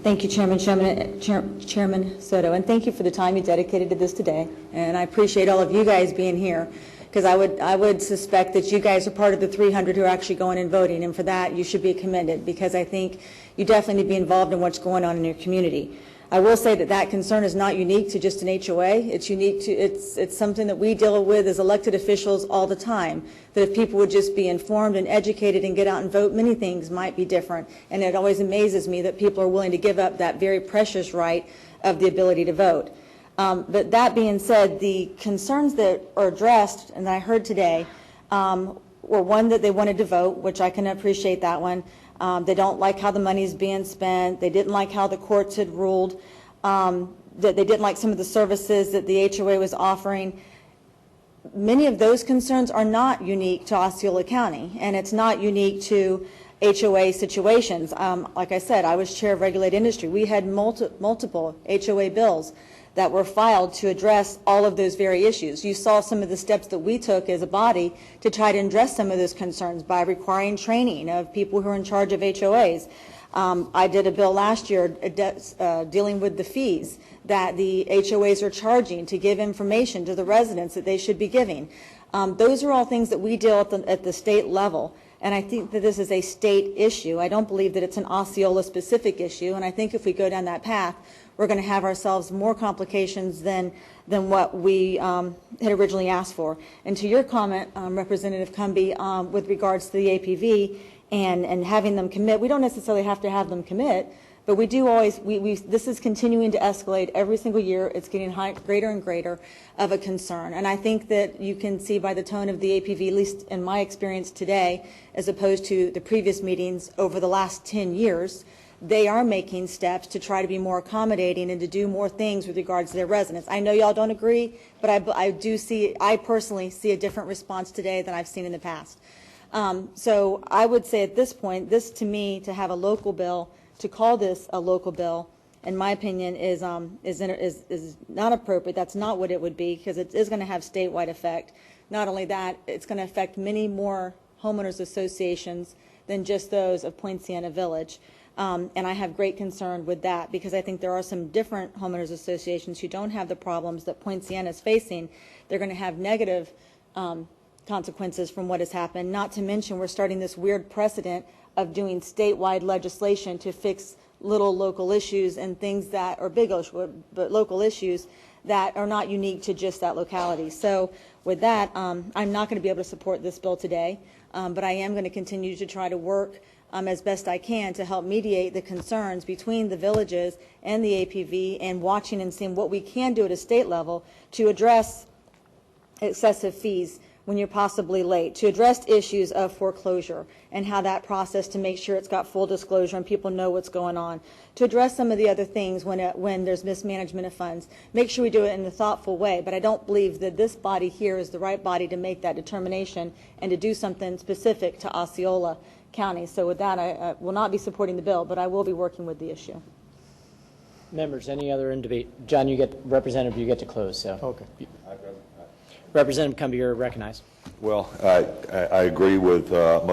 Thank you, Chairman Soto, and thank you for the time you dedicated to this today. And I appreciate all of you guys being here, because I would suspect that you guys are part of the 300 who are actually going and voting, and for that you should be commended, because I think you definitely need to be involved in what's going on in your community. I will say that that concern is not unique to just an HOA. It's unique to, it's something that we deal with as elected officials all the time, that if people would just be informed and educated and get out and vote, many things might be different. And it always amazes me that people are willing to give up that very precious right of the ability to vote. But that being said, the concerns that are addressed and that I heard today were one, that they wanted to vote, which I can appreciate that one. They don't like how the money is being spent. They didn't like how the courts had ruled. That they didn't like some of the services that the HOA was offering. Many of those concerns are not unique to Osceola County, and it's not unique to HOA situations. Like I said, I was chair of regulated industry. We had multiple HOA bills that were filed to address all of those very issues. You saw some of the steps that we took as a body to try to address some of those concerns by requiring training of people who are in charge of HOAs. I did a bill last year dealing with the fees that the HOAs are charging to give information to the residents that they should be giving. Those are all things that we deal at the state level. And I think that this is a state issue. I don't believe that it's an Osceola-specific issue. And I think if we go down that path, we're going to have ourselves more complications than what we had originally asked for. And to your comment, Representative Cumby, with regards to the APV and having them commit, we don't necessarily have to have them commit, but we do always, this is continuing to escalate every single year. It's getting greater and greater of a concern. And I think that you can see by the tone of the APV, at least in my experience today, as opposed to the previous meetings over the last 10 years, they are making steps to try to be more accommodating and to do more things with regards to their residents. I know y'all don't agree, but I personally see a different response today than I've seen in the past. So I would say at this point, this to me, to have a local bill, to call this a local bill, in my opinion, is not appropriate. That's not what it would be, because it is going to have statewide effect. Not only that, it's going to affect many more homeowners associations than just those of Poinciana Village. And I have great concern with that, because I think there are some different homeowners associations who don't have the problems that Poinciana is facing. They're going to have negative consequences from what has happened, not to mention we're starting this weird precedent of doing statewide legislation to fix little local issues and things that are big, but local issues that are not unique to just that locality. So with that, I'm not going to be able to support this bill today, but I am going to continue to try to work as best I can to help mediate the concerns between the villages and the APV, and watching and seeing what we can do at a state level to address excessive fees when you're possibly late, to address issues of foreclosure and how that process, to make sure it's got full disclosure and people know what's going on, to address some of the other things when there's mismanagement of funds. Make sure we do it in a thoughtful way, but I don't believe that this body here is the right body to make that determination and to do something specific to Osceola County. So with that, I will not be supporting the bill, but I will be working with the issue. Members, any other in debate? John, Representative, you get to close. So. Okay. Representative Cumby, you're recognized. Well, I agree with much